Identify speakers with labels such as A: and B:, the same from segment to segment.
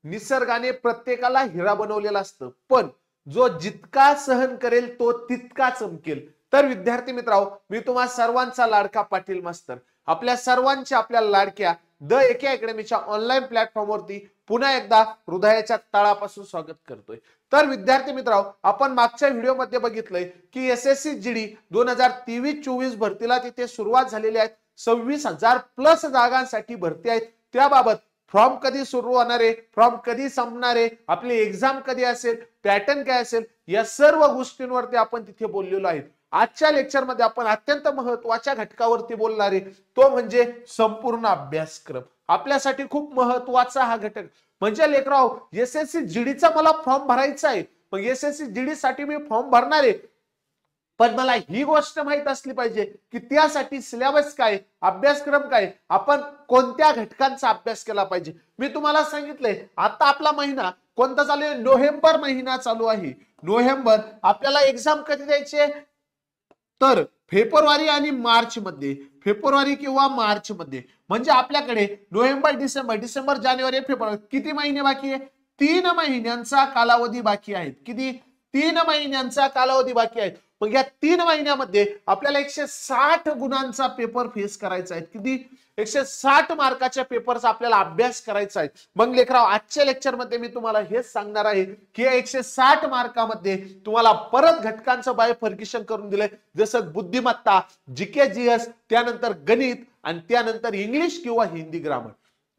A: निसर्गाने प्रत्येकाला हिरा बनवलेला असतं, पण जो जितका सहन करेल तो तितका चमकेल. तर विद्यार्थी मित्रांनो, मी तुम्हा सर्वांचा लाडका पाटील मास्तर आपल्या सर्वांच्या आपल्या लाडक्या द एके अकॅडमीच्या ऑनलाईन प्लॅटफॉर्मवरती पुन्हा एकदा हृदयाच्या तळापासून स्वागत करतोय. तर विद्यार्थी मित्रांनो, आपण मागच्या व्हिडिओमध्ये बघितलंय की एसएससी जीडी 2023-24 भरतीला तिथे सुरुवात झालेली आहे. 26,000 प्लस जागांसाठी भरती आहेत. त्याबाबत फॉर्म कधी सुरू होणार आहे, फॉर्म कधी संपणार आहे, आपली एक्झाम कधी असेल, पॅटर्न काय असेल, या सर्व गोष्टींवरती आपण तिथे बोललेलो आहे. आजच्या लेक्चर मध्ये आपण अत्यंत महत्त्वाच्या घटकावरती बोलणार आहे, तो म्हणजे संपूर्ण अभ्यासक्रम. आपल्यासाठी खूप महत्त्वाचा हा घटक. म्हणजे लेकराव, एसएससी जीडीचा मला फॉर्म भरायचा आहे, मग एसएससी जीडी साठी मी फॉर्म भरणार आहे, पण मला ही गोष्ट माहित असली पाहिजे की त्यासाठी सिलेबस काय, अभ्यासक्रम काय, आपण कोणत्या घटकांचा अभ्यास केला पाहिजे. मी तुम्हाला सांगितलंय आता आपला महिना कोणता चालू आहे, नोव्हेंबर महिना चालू आहे. नोव्हेंबर आपल्याला एक्झाम कधी द्यायचे, तर फेब्रुवारी आणि मार्च मध्ये, फेब्रुवारी किंवा मार्च मध्ये. म्हणजे आपल्याकडे नोव्हेंबर, डिसेंबर, जानेवारी, फेब्रुवारी किती महिने बाकी आहे, 3 महिन्यांचा कालावधी बाकी आहे. किती, 3 महिन्यांचा कालावधी बाकी आहे. मग या 3 महिन्यामध्ये आपल्याला 160 गुणांचा पेपर फेस करायचा आहे. किती, 160 मार्काच्या पेपरचा आपल्याला अभ्यास करायचा आहे. मग लेकराव, आजच्या लेक्चर मध्ये मी तुम्हाला हेच सांगणार आहे की 160 मार्कामध्ये तुम्हाला परत घटकांचं बायफर्केशन करून दिलंय, जसं बुद्धिमत्ता, जीके जीएस, त्यानंतर गणित आणि त्यानंतर इंग्लिश किंवा हिंदी ग्रामर.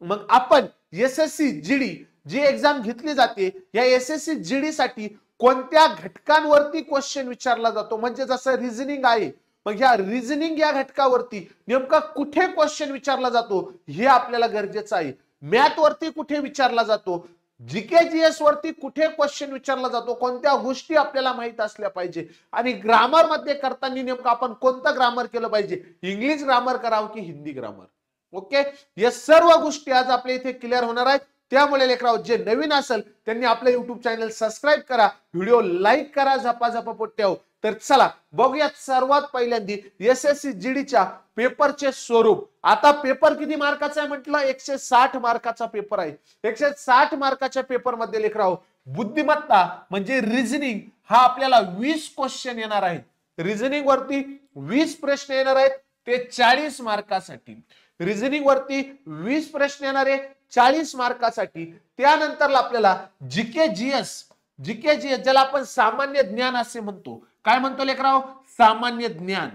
A: मग आपण एसएससी जीडी जी एक्झाम घेतली जाते, या एसएससी जीडी साठी कोणत्या घटकांवरती क्वेश्चन विचारला जातो, म्हणजे जसं रिझनिंग आहे, मग या रिझनिंग या घटकावरती नेमका कुठे क्वेश्चन विचारला जातो हे आपल्याला गरजेचं आहे. मॅथ वरती कुठे विचारला जातो, जीके जीएस वरती कुठे क्वेश्चन विचारला जातो, कोणत्या गोष्टी आपल्याला माहित असल्या पाहिजे. आणि ग्रामर मध्ये करताना नेमकं आपण कोणतं ग्रामर केलं पाहिजे, इंग्लिश ग्रामर करावं की हिंदी ग्रामर. ओके, या सर्व गोष्टी आज आपल्या इथे क्लिअर होणार आहेत. त्यामुळे लेकराव, जे नवीन असेल त्यांनी आपलं युट्यूब चॅनल सबस्क्राईब करा, व्हिडिओ लाईक करा, झपाझपा पोट्याव. तर चला बघूयात सर्वात पहिल्यांदा एसएससी जीडीच्या पेपरचे स्वरूप. आता पेपर किती मार्काचा आहे म्हटलं, 160 मार्काचा पेपर आहे. 160 मार्काच्या पेपर मध्ये लेकराव, बुद्धिमत्ता म्हणजे रिझनिंग हा आपल्याला 20 क्वेश्चन येणार आहेत. रिझनिंग वरती 20 प्रश्न येणार आहेत, ते 40 मार्कासाठी. रिझनिंग वरती 20 प्रश्न येणार आहे 40 मार्कासाठी. त्यानंतर आपल्याला जीके जीएस ज्याला आपण सामान्य ज्ञान असे म्हणतो. काय म्हणतो लेकराव, सामान्य ज्ञान.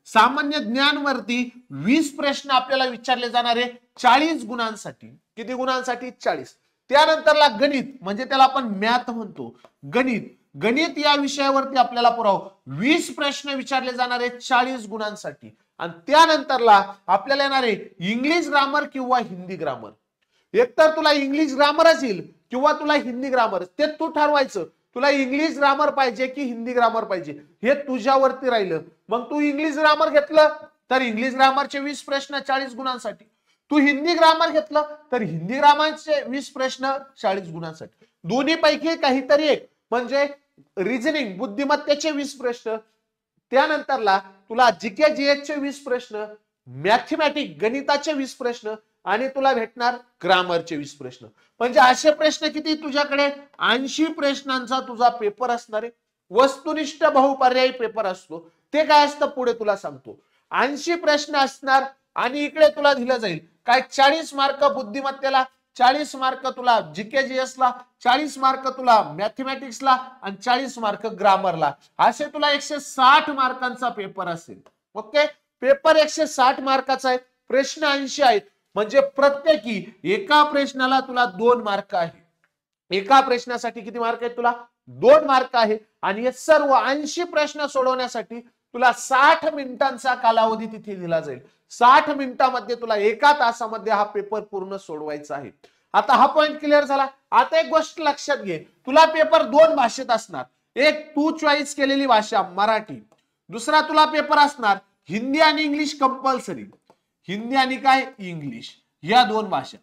A: सामान्य ज्ञान वरती 20 प्रश्न आपल्याला विचारले जाणार आहे 40 गुणांसाठी. किती गुणांसाठी, 40. त्यानंतरला गणित, म्हणजे त्याला आपण मॅथ म्हणतो. गणित या विषयावरती आपल्याला पुराव 20 प्रश्न विचारले जाणार आहेत 40 गुणांसाठी. आणि त्यानंतरला आपल्याला येणार आहे इंग्लिश ग्रामर किंवा हिंदी ग्रामर. एकतर तुला इंग्लिश ग्रामरच येईल किंवा तुला हिंदी ग्रामर, ते तू ठरवायचं. तुला इंग्लिश ग्रामर पाहिजे की हिंदी ग्रामर पाहिजे, हे तुझ्यावरती राहिलं. मग तू इंग्लिश ग्रामर घेतलं तर इंग्लिश ग्रामरचे 20 प्रश्न 40 गुणांसाठी. तू हिंदी ग्रामर घेतलं तर हिंदी ग्रामरचे 20 प्रश्न 40 गुणांसाठी. दोन्ही पैकी काहीतरी एक, म्हणजे रिझनिंग बुद्धिमत्तेचे 20 प्रश्न, त्यानंतरला तुला जीके जीएस चे 20 प्रश्न, मॅथमॅटिक्स गणिताचे 20 प्रश्न, आणि तुला भेटणार ग्रामरचे 20 प्रश्न. म्हणजे असे प्रश्न किती, तुझ्याकडे 80 प्रश्नांचा तुझा पेपर असणार आहे. वस्तुनिष्ठ बहुपर्यायी पेपर असतो. ते काय असतं पुढे तुला सांगतो. 80 प्रश्न असणार आणि इकडे तुला दिलं जाईल काय, 40 मार्क बुद्धिमत्तेला, 40 मार्क तुला जीके जीएस ला, 40 मार्क तुला मॅथमॅटिक्सला आणि 40 मार्क ग्रामरला. असे तुला 160 मार्कांचा पेपर असेल. ओके, पेपर 160 मार्काचा आहे, प्रश्न 80 आहेत. म्हणजे प्रत्येकी एका प्रश्नाला तुला 2 मार्क आहे. एका प्रश्नासाठी किती मार्क आहेत तुला, 2 मार्क आहे. आणि हे सर्व 80 प्रश्न सोडवण्यासाठी तुला 60 मिनिटांचा कालावधी तिथे दिला जाईल. 60 मिनिटांमध्ये तुला एका तासामध्ये हा पेपर पूर्ण सोडवायचा आहे. आता हा पॉइंट क्लिअर झाला. आता एक गोष्ट लक्षात घे, तुला पेपर 2 भाषेत असणार. एक तू चॉईस केलेली भाषा मराठी, दुसरा तुला पेपर असणार हिंदी आणि इंग्लिश कंपल्सरी. हिंदी आणि काय, इंग्लिश, या 2 भाषा.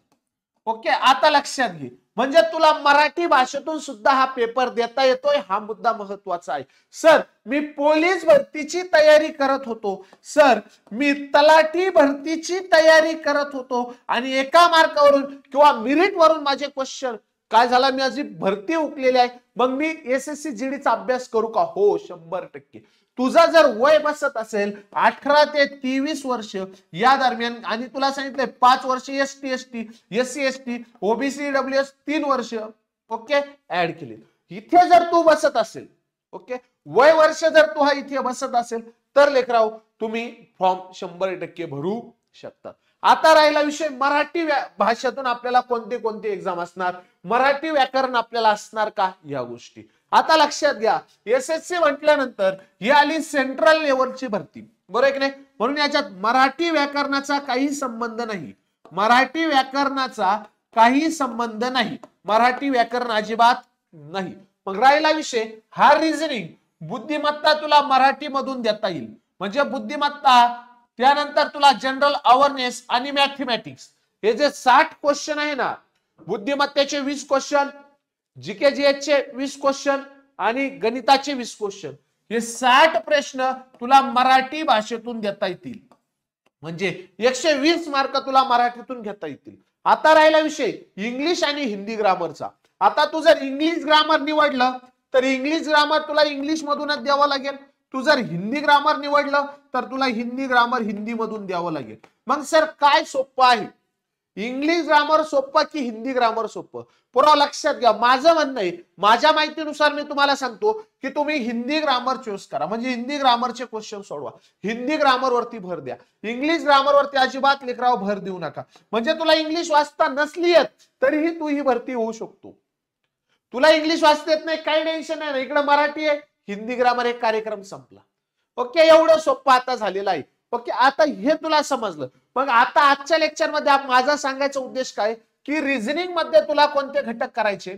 A: ओके, आता लक्षात घे, म्हणजे तुला मराठी भाषेतून सुद्धा हा पेपर देता येतोय, हा मुद्दा महत्वाचा आहे. सर मी पोलीस भरतीची तयारी करत होतो, सर मी तलाठी भरतीची तयारी करत होतो आणि एका मार्कावरून किंवा मेरिट वरून माझे क्वेश्चन काय झाला, मी माझी भरती हुकलेली आहे, मग मी एसएससी जीडीचा अभ्यास करू का? हो 100%. तुझा जर वय बसत असेल 18 ते 23 वर्ष या दरम्यान आणि तुला सांगितलंय 5 वर्ष ST ST SC ST OBC WS 3 वर्ष ओके ऍड केली, इथे जर तू बसत असेल ओके वय वर्ष जर तू हा इथे बसत असेल तर लेकराव तुम्ही फॉर्म 100% भरू शकता. आता राहिला विषय मराठी भाषेतून आपल्याला कोणते कोणते एक्झाम असणार, मराठी व्याकरण आपल्याला असणार का, या गोष्टी आता लक्षात घ्या. एसएससी म्हटल्यानंतर ही आली सेंट्रल लेवलची भरती, बरोबर आहे की नाही, म्हणून याच्यात मराठी व्याकरणाचा काही संबंध नाही, मराठी व्याकरणाचा काही संबंध नाही, मराठी व्याकरण अजिबात नाही. मग राहिला विषय हा रिझनिंग, बुद्धिमत्ता तुला मराठी मधून देता येईल, म्हणजे बुद्धिमत्ता, त्यानंतर तुला जनरल अवेअरनेस आणि मॅथमॅटिक्स, हे जे 60 क्वेश्चन आहे ना, बुद्धिमत्तेचे 20 क्वेश्चन, जीके जीएसचे 20 क्वेश्चन आणि गणिताचे 20 क्वेश्चन, हे 60 प्रश्न तुला मराठी भाषेतून देता येतील, म्हणजे 120 मार्क तुला मराठीतून घेता येतील. आता राहिला विषय इंग्लिश आणि हिंदी ग्रामरचा. आता तू जर इंग्लिश ग्रामर निवडलं तर इंग्लिश ग्रामर तुला इंग्लिश मधूनच द्यावं लागेल, तू जर हिंदी ग्रामर निवडलं तर तुला हिंदी ग्रामर हिंदी मधून द्यावं लागेल. मग सर काय सोपं आहे, इंग्लिश ग्रामर सोपं की हिंदी ग्रामर सोपं? पुरा लक्षात घ्या, माझं म्हणणं आहे, माझ्या माहितीनुसार मी तुम्हाला सांगतो की तुम्ही हिंदी ग्रामर चूज करा, म्हणजे हिंदी ग्रामरचे क्वेश्चन सोडवा, हिंदी ग्रामर वरती भर द्या, इंग्लिश ग्रामर वरती अजिबात लेकराव भर देऊ नका. म्हणजे तुला इंग्लिश वाचता नसली येत तरीही तू ही भरती होऊ शकतो. तुला इंग्लिश वाचता येत नाही काही टेन्शन नाही, इकडे मराठी आहे, हिंदी ग्रामर एक कार्यक्रम संपला. ओके, एवढं सोपं आता झालेलं आहे. ओके, आता हे तुला समजलं. मग आता आजच्या लेक्चर मध्ये माझा सांगायचा उद्देश काय की रिझनिंग मध्ये तुला कोणते घटक करायचे,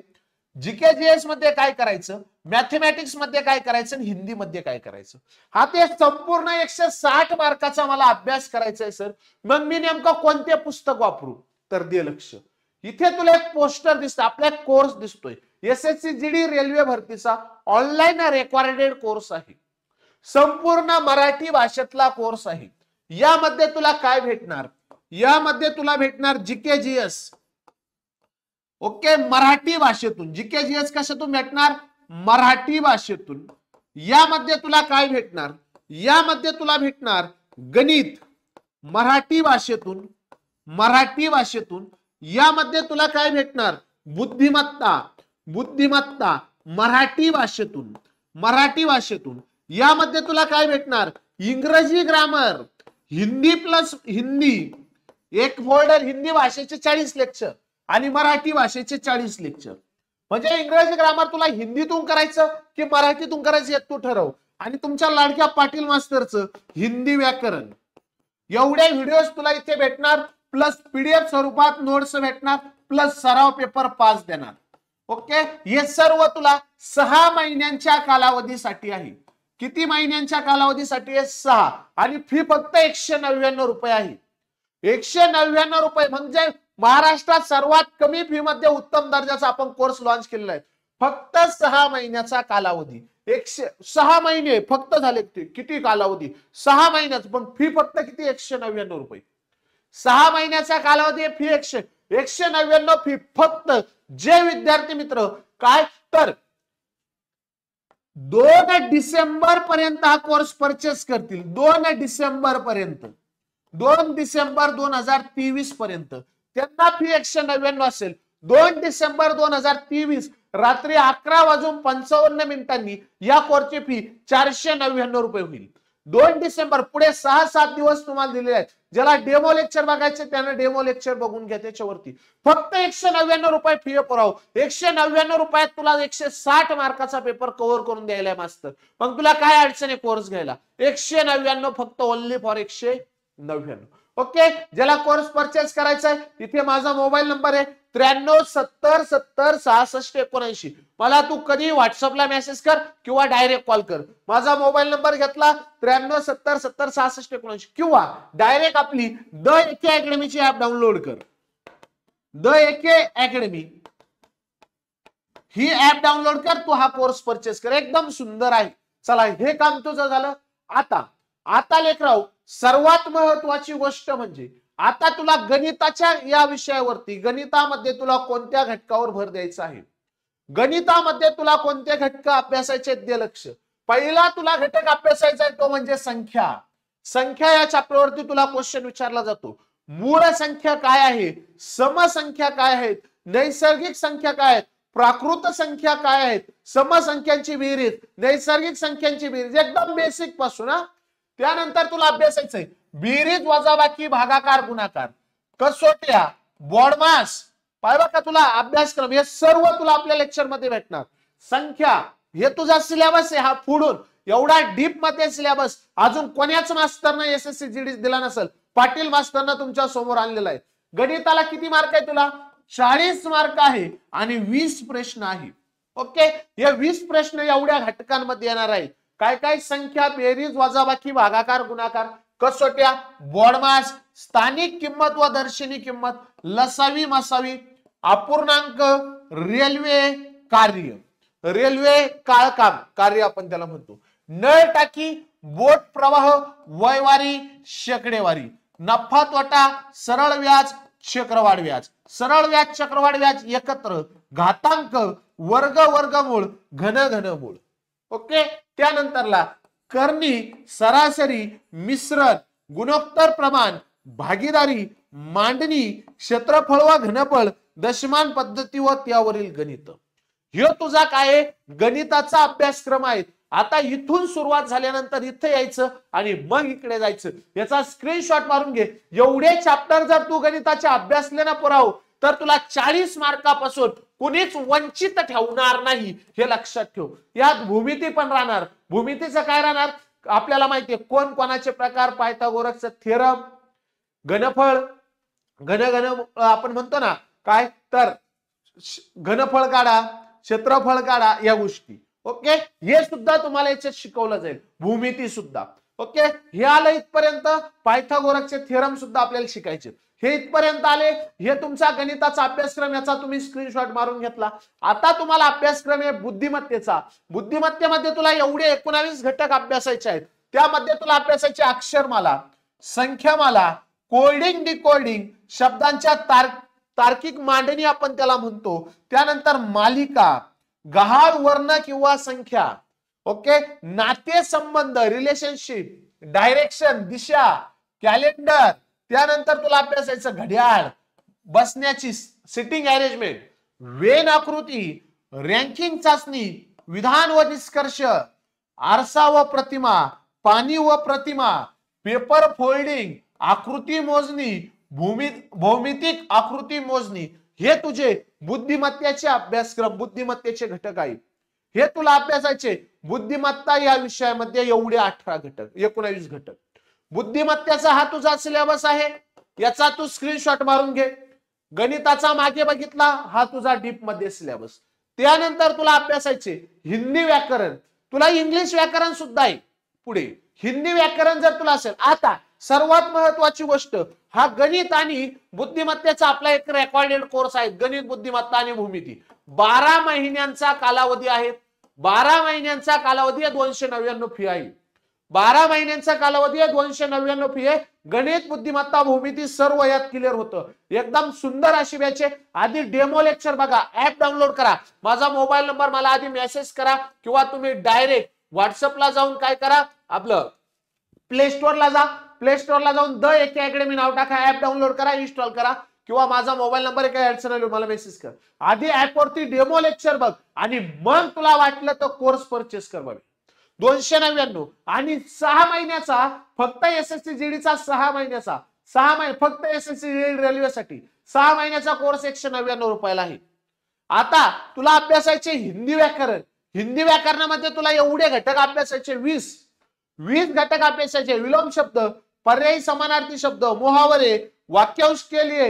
A: जीके जीएस मध्ये काय करायचं, मॅथमॅटिक्स मध्ये काय करायचं, हिंदी मध्ये काय करायचं, हा ते संपूर्ण 160 मार्काचा मला अभ्यास करायचा आहे सर. मग मी नेमकं कोणते पुस्तक वापरू, तर दे लक्ष. इथे तुला एक पोस्टर दिसतं, आपला एक कोर्स दिसतोय, एसएससी जीडी रेल्वे भरतीचा ऑनलाईन रेकॉर्डेड कोर्स आहे, संपूर्ण मराठी भाषेतला कोर्स आहे. यामध्ये तुला काय भेटणार, यामध्ये तुला भेटणार जीके जीएस, ओके, मराठी भाषेतून. जीके जीएस कशातून भेटणार, मराठी भाषेतून. यामध्ये तुला काय भेटणार, यामध्ये तुला भेटणार गणित, मराठी भाषेतून, मराठी भाषेतून. यामध्ये तुला काय भेटणार, बुद्धिमत्ता, बुद्धिमत्ता मराठी भाषेतून, मराठी भाषेतून. यामध्ये तुला काय भेटणार, इंग्रजी ग्रामर, हिंदी प्लस हिंदी, एक फोल्डर हिंदी भाषेचे 40 लेक्चर आणि मराठी भाषेचे 40 लेक्चर. म्हणजे इंग्रजी ग्रामर तुला हिंदीतून करायचं की मराठीतून करायचं हे तू ठरव. आणि तुमच्या लाडक्या पाटील मास्टरचं हिंदी व्याकरण, एवढे व्हिडिओज तुला इथे भेटणार, प्लस पीडीएफ स्वरूपात नोट्स भेटणार, प्लस सराव पेपर 5 देणार. ओके, हे सर्व तुला 6 महिन्यांच्या कालावधीसाठी आहे. किती महिन्यांच्या कालावधीसाठी आहे, 6. आणि फी फक्त 199 रुपये आहे, 199 रुपये. म्हणजे महाराष्ट्रात सर्वात कमी फी मध्ये उत्तम दर्जाचा आपण कोर्स लॉन्च केलेला आहे. फक्त 6 महिन्याचा कालावधी, 6 महिने फक्त झाले. किती कालावधी, 6 महिन्याचा, पण फी फक्त किती, 199 रुपये. 6 महिन्याचा कालावधी, फी 199 फी. फक्त जे विद्यार्थी मित्र काय तर 2 डिसेंबर पर्यंत हा कोर्स परचेस करतील, 2 डिसेंबर पर्यंत, 2 डिसेंबर 2023 पर्यंत त्यांना फी 199 असेल. 2 डिसेंबर 2023 रात्री 11:55 या कोर्सची फी 499 रुपये होईल. 2 डिसेंबर पुढे 6-7 दिवस तुम्हाला दिलेले आहेत. ज्याला डेमो लेक्चर बघायचे त्याने डेमो लेक्चर बघून घ्या, त्याच्यावरती फक्त 199 रुपये फी पुराव. 199 रुपयात तुला 160 मार्काचा पेपर कव्हर करून द्यायला मास्तर. मग तुला काय अडचण आहे कोर्स घ्यायला, 199 फक्त, ओनली फॉर 199. ओके, ज्याला कोर्स परचेस करायचा आहे तिथे माझा मोबाईल नंबर आहे 9370706679. मला तू कधी व्हॉट्सअपला मेसेज कर किंवा डायरेक्ट कॉल कर. माझा मोबाईल नंबर घेतला 9370706679 किंवा डायरेक्ट आपली द एके अकॅडमीची ऍप डाउनलोड कर. द एके अकॅडमी, ही ऍप डाउनलोड कर, तू हा कोर्स परचेस कर. एकदम सुंदर आहे. चला हे काम तुझं झालं. आता लेकराव सर्वात महत्वाची गोष्ट म्हणजे आता तुला गणिताच्या या विषयावरती, गणितामध्ये तुला कोणत्या घटकावर भर द्यायचा आहे, गणितामध्ये तुला कोणते घटक अभ्यासायचे दे लक्ष. पहिला तुला घटक अभ्यासायचा आहे तो म्हणजे संख्या. संख्या या चॅप्टरवरती तुला क्वेश्चन विचारला जातो. मूळ संख्या काय आहे, समसंख्या काय आहेत, नैसर्गिक संख्या काय आहेत, प्राकृत संख्या काय आहेत, समसंख्यांची बेरीज, नैसर्गिक संख्यांची बेरीज, एकदम बेसिक पासून. त्यानंतर तुला अभ्यासायचंय बेरीज, वजाबाकी, भागाकार, गुणाकार, कसोट्या, बॉडमास. पाहिजे का तुला अभ्यासक्रम हे सर्व तुला आपल्या लेक्चर मध्ये भेटणार. संख्या हे तुझा सिलेबस आहे हा पुढून एवढा डीप मध्ये सिलेबस अजून कोण्याच मास्टरनं एसएससी जीडी दिला नसेल. पाटील मास्टरनं तुमच्या समोर आणलेला आहे. गणिताला किती मार्क आहे तुला? 40 मार्क आहे आणि 20 प्रश्न आहे. ओके, हे 20 प्रश्न एवढ्या घटकांमध्ये येणार आहेत. काय काय? संख्या, बेरीज, वजाबाकी, भागाकार, गुणाकार, कसोट्या, बॉडमास, स्थानिक किंमत व दर्शनी किंमत, लसावी मसावी, अपूर्णांक, रेल्वे कार्य, रेल्वे काळकाम कार्य आपण त्याला म्हणतो, नळ टाकी, बोट प्रवाह, वयवारी, शेकडेवारी, नफा तोटा, सरळ व्याज, चक्रवाढ व्याज, सरळ व्याज, चक्रवाढ व्याज एकत्र, घातांक, वर्ग, वर्गमूळ, घन, घनमूळ. ओके, त्यानंतरला करणी, सरासरी, मिश्रण, गुणोत्तर प्रमाण, भागीदारी, मांडणी, क्षेत्रफळ व घनफळ, दशमान पद्धती व त्यावरील गणित. हे तुझा काय गणिताचा अभ्यासक्रम आहे. आता इथून सुरुवात झाल्यानंतर इथे यायचं आणि मग इकडे जायचं. याचा स्क्रीनशॉट मारून घे. एवढे चॅप्टर जर तू गणिताचे अभ्यासले ना पुराव तर तुला 40 मार्कापासून कुणीच वंचित ठेवणार नाही, हे लक्षात ठेव. यात भूमिती पण राहणार. भूमितीचं काय राहणार आपल्याला माहितीये, कोण कोणाचे प्रकार, पायथागोरसचा थेरम, घनफळ, घन आपण म्हणतो ना काय, तर घनफळ काढा, क्षेत्रफळ काढा, या गोष्टी. ओके, हे सुद्धा तुम्हाला याच्यात शिकवलं जाईल, भूमिती सुद्धा. ओके, हे आलं इथपर्यंत. पायथागोरसचे थेरम सुद्धा आपल्याला शिकायचे. हे इथपर्यंत आले. हे तुमचा गणिताचा अभ्यासक्रम, याचा तुम्ही स्क्रीनशॉट मारून घेतला. आता तुम्हाला अभ्यासक्रम आहे बुद्धिमत्तेचा. बुद्धिमत्तेमध्ये तुला एवढे 19 घटक अभ्यासायचे आहेत. त्यामध्ये तुला अभ्यासायचे अक्षरमाला, संख्यामाला, कोडिंग, डिकोडिंग, शब्दांच्या तार्किक मांडणी आपण त्याला म्हणतो. त्यानंतर मालिका, गहाळ वर्ण किंवा संख्या. ओके, नाते संबंध, रिलेशनशिप, डायरेक्शन, दिशा, कॅलेंडर. त्यानंतर तुला अभ्यासायचं घड्याळ, बसण्याची सिटिंग अरेंजमेंट, वेन आकृती, रँकिंग चाचणी, विधान व निष्कर्ष, आरसा व प्रतिमा, पाणी व प्रतिमा, पेपर फोल्डिंग, आकृती मोजणी, भौमितिक आकृती मोजणी. हे तुझे बुद्धिमत्तेचे अभ्यासक्रम, बुद्धिमत्तेचे घटक आहेत. हे तुला अभ्यासायचे. बुद्धिमत्ता या विषयामध्ये एवढे 18 घटक, 19 घटक. बुद्धिमत्तेचा हा तुझा सिलेबस आहे. याचा तू स्क्रीनशॉट मारून घे. गणिताचा मागे बघितला, हा तुझा डीप मध्ये सिलेबस. त्यानंतर तुला अभ्यासायचे हिंदी व्याकरण. तुला इंग्लिश व्याकरण सुद्धा आहे पुढे. हिंदी व्याकरण जर तुला असेल. आता सर्वात महत्वाची गोष्ट, हा गणित आणि बुद्धिमत्तेचा आपला एक रेकॉर्डेड कोर्स आहे, गणित, बुद्धिमत्ता आणि भूमिती. 12 महिन्यांचा कालावधी आहे. 12 महिन्यांचा कालावधी आहे. 299 फी आहे. 12 महिन्यांचा कालावधी आहे. 299 फी आहे. गणित, बुद्धिमत्ता, भूमिती सर्व यात क्लिअर होतं. एकदम सुंदर अशी बॅच आहे. आधी डेमो लेक्चर बघा, ऍप डाउनलोड करा. माझा मोबाईल नंबर मला आधी मेसेज करा किंवा तुम्ही डायरेक्ट व्हॉट्सअपला जाऊन काय करा, आपलं प्ले स्टोअरला जा. प्ले स्टोअरला जाऊन द एके अकॅडमी नाव टाका, ऍप डाउनलोड करा, इन्स्टॉल करा किंवा माझा मोबाईल नंबर आहे, काय अडचण आली मला मेसेज कर. आधी ऍप वरती डेमो लेक्चर बघ आणि मग तुला वाटलं तर कोर्स परचेस कर. बघ 299 आणि 6 महिन्याचा फक्त एसएससी जीडीचा 6 महिन्याचा 6 महिने फक्त एसएससी जीडी रेल्वेसाठी 6 महिन्याचा कोर्स 199 रुपयाला आहे. आता तुला अभ्यासायचे हिंदी व्याकरण. हिंदी व्याकरणामध्ये तुला एवढे घटक अभ्यासायचे 20 घटक अभ्यासायचे. विलोम शब्द, पर्यायी समानार्थी शब्द, मुहावरे, वाक्यांश के लिए,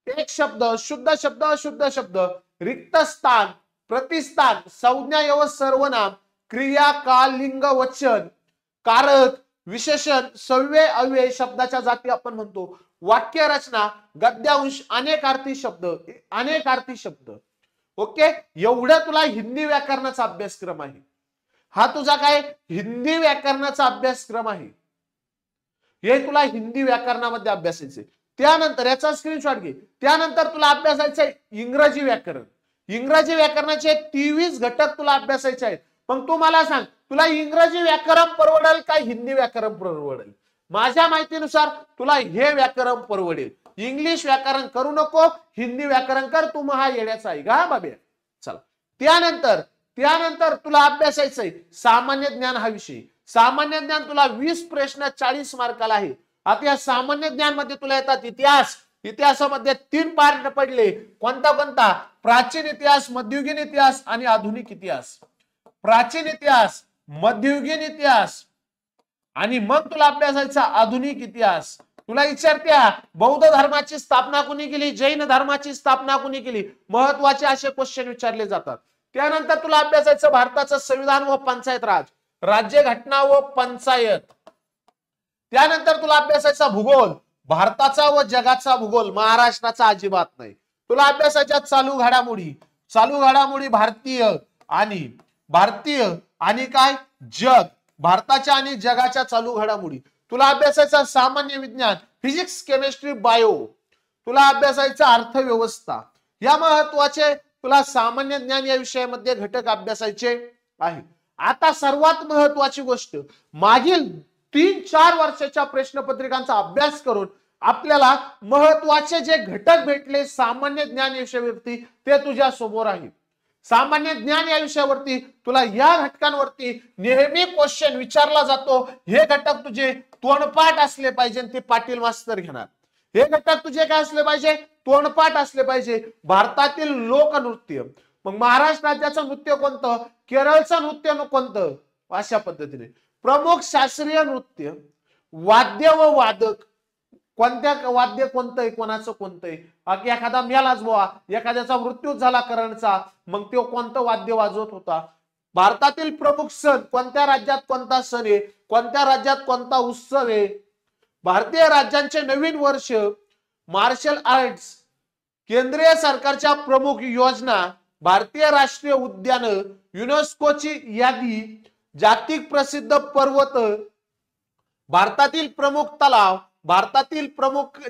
A: एक शब्द, शुद्ध शब्द, अशुद्ध शब्द, रिक्त स्थान, प्रतिस्थान, संज्ञा एवं सर्वनाम, क्रिया, काल, लिंग, वचन, कारक, विशेषण, सव्यय, अव्यय, शब्दाच्या जाती आपण म्हणतो, वाक्य रचना, गद्यांश, अनेकार्थी शब्द, अनेकार्थी शब्द. ओके, एवढा तुला हिंदी व्याकरणाचा अभ्यासक्रम आहे. हा तुझा काय हिंदी व्याकरणाचा अभ्यासक्रम आहे. हे तुला हिंदी व्याकरणामध्ये अभ्यासायचे. त्यानंतर याचा स्क्रीनशॉट घे. त्यानंतर तुला अभ्यासायचं आहे इंग्रजी व्याकरण. इंग्रजी व्याकरणाचे 23 घटक तुला अभ्यासायचे आहेत. मग तू मला सांग, तुला इंग्रजी व्याकरण परवडेल का हिंदी व्याकरण परवडेल? माझ्या माहितीनुसार तुला हे व्याकरण परवडेल. इंग्लिश व्याकरण करू नको, हिंदी व्याकरण कर. तू महा येण्याचा आहे का बाब्या? चला, त्यानंतर तुला अभ्यासायचंय सामान्य ज्ञान हा विषय. सामान्य ज्ञान तुला 20 प्रश्न 40 मार्काला आहे. आता या सामान्य ज्ञान मध्ये तुला येतात इतिहास. इतिहासामध्ये 3 पार्ट पडले. कोणता? प्राचीन इतिहास, मध्ययुगीन इतिहास आणि आधुनिक इतिहास. प्राचीन इतिहास, मध्ययुगीन इतिहास आणि मग तुला अभ्यासायचा आधुनिक इतिहास. तुला विचारत्या बौद्ध धर्माची स्थापना कोणी केली, जैन धर्माची स्थापना कोणी केली, महत्वाचे असे क्वेश्चन विचारले जातात. त्यानंतर तुला अभ्यासायचं भारताचं संविधान व पंचायत राज, राज्य घटना व पंचायत. त्यानंतर तुला अभ्यासायचा भूगोल, भारताचा व जगाचा भूगोल, महाराष्ट्राचा अजिबात नाही. तुला अभ्यासाच्या चालू घडामोडी भारतीय आणि काय जग, भारताच्या आणि जगाच्या चालू घडामोडी. तुला अभ्यासायचा सामान्य विज्ञान, फिजिक्स, केमिस्ट्री, बायो. तुला अभ्यासायचा अर्थव्यवस्था. या महत्वाचे तुला सामान्य ज्ञान या विषयामध्ये घटक अभ्यासायचे आहे. आता सर्वात महत्वाची गोष्ट, मागील 3-4 वर्षाच्या प्रश्नपत्रिकांचा अभ्यास करून आपल्याला महत्वाचे जे घटक भेटले सामान्य ज्ञान या विषयावरती, ते तुझ्या समोर आहे. सामान्य ज्ञान या विषयावरती तुला या घटकांवरती नेहमी क्वेश्चन विचारला जातो. हे घटक तुझे तोंडपाठ असले पाहिजे, ते पाटील मास्तर घेणार. हे घटक तुझे काय असले पाहिजे? तोंडपाठ असले पाहिजे. भारतातील लोकनृत्य, मग महाराष्ट्र राज्याचं नृत्य कोणतं, केरळचं नृत्य कोणतं, अशा पद्धतीने. प्रमुख शास्त्रीय नृत्य, वाद्य व वादक, कोणत्या वाद्य कोणतंय, कोणाचं कोणतंय. एखादा मेलाच बुवा, एखाद्याचा मृत्यू झाला करंटचा, मग तो कोणतं वाद्य वाजवत होता. भारतातील प्रमुख सण, कोणत्या राज्यात कोणता सण आहे, कोणत्या राज्यात कोणता उत्सव आहे. भारतीय राज्यांचे नवीन वर्ष, मार्शल आर्ट्स, केंद्रीय सरकारच्या प्रमुख योजना, भारतीय राष्ट्रीय उद्यान, युनेस्कोची यादी, जागतिक प्रसिद्ध पर्वत, भारतातील प्रमुख तलाव,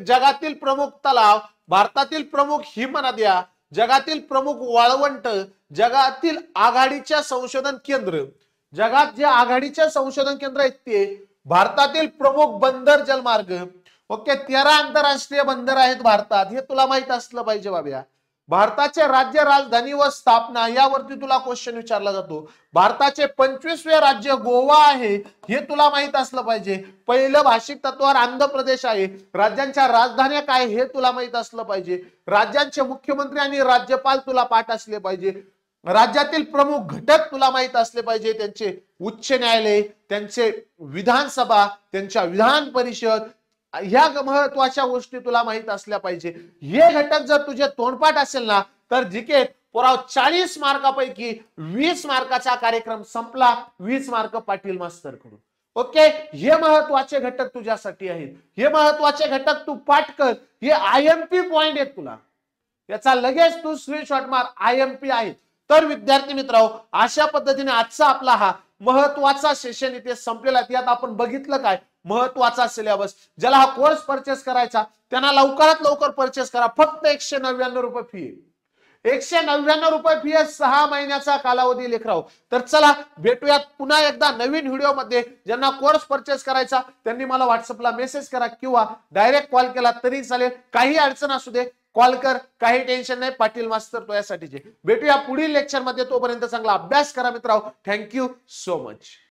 A: जगातील प्रमुख तलाव, भारतातील प्रमुख हिमनद्या, जगातील प्रमुख वाळवंट, जगातील आघाडीच्या संशोधन केंद्र, जगात जे आघाडीच्या संशोधन केंद्र आहेत ते, भारतातील प्रमुख बंदर जलमार्ग. ओके, 13 आंतरराष्ट्रीय बंदर आहेत भारतात, हे तुला माहित असलं पाहिजे बाब्या. भारताचे राज्य, राजधानी व स्थापना यावरती तुला क्वेश्चन विचारला जातो. भारताचे 25वे राज्य गोवा आहे, हे तुला माहित असलं पाहिजे. पहिलं भाषिक तत्वावर आंध्र प्रदेश आहे. राज्यांच्या राजधान्या काय हे तुला माहित असलं पाहिजे. राज्यांचे मुख्यमंत्री आणि राज्यपाल तुला पाठ असले पाहिजे. राज्यातील प्रमुख घटक तुला माहित असले पाहिजे. त्यांचे उच्च न्यायालय, त्यांचे विधानसभा, त्यांच्या विधान परिषद, ह्या महत्वाच्या गोष्टी तुला माहित असल्या पाहिजे. हे घटक जर तुझे तोंडपाठ असेल ना, तर जिके पुराव 40 मार्कापैकी 20 मार्काचा कार्यक्रम संपला. 20 मार्क पाटील मास्तर कडून. ओके, हे महत्वाचे घटक तुझ्यासाठी आहेत. हे महत्वाचे घटक तू पाठ कर. हे आयएमपी पॉइंट आहेत तुला, याचा लगेच तू स्क्रीनशॉट मार. आयएमपी आहेत. तर विद्यार्थी मित्रांनो, अशा पद्धतीने आजचा आपला हा महत्वाचा सेशन इथे संपलेला आहे. यात आपण बघितलं काय महत्वाचा सिलेबस. ज्याला हा कोर्स परचेस करायचा त्यांना लवकरात लवकर परचेस करा. फक्त 199 रुपये फी आहे. 199 रुपये फी आहे. 6 महिन्याचा कालावधी लेकराव. तर चला भेटूयात पुन्हा एकदा नवीन व्हिडिओ मध्ये. ज्यांना कोर्स परचेस करायचा त्यांनी मला व्हॉट्सअपला मेसेज करा किंवा डायरेक्ट कॉल केला तरी चालेल. काही अडचण असू दे कॉल कर, काही टेन्शन नाही. पाटील मास्तर तो यासाठीचे. भेटूया पुढील लेक्चर मध्ये. तोपर्यंत चांगला अभ्यास करा मित्रांनो. Thank you so much.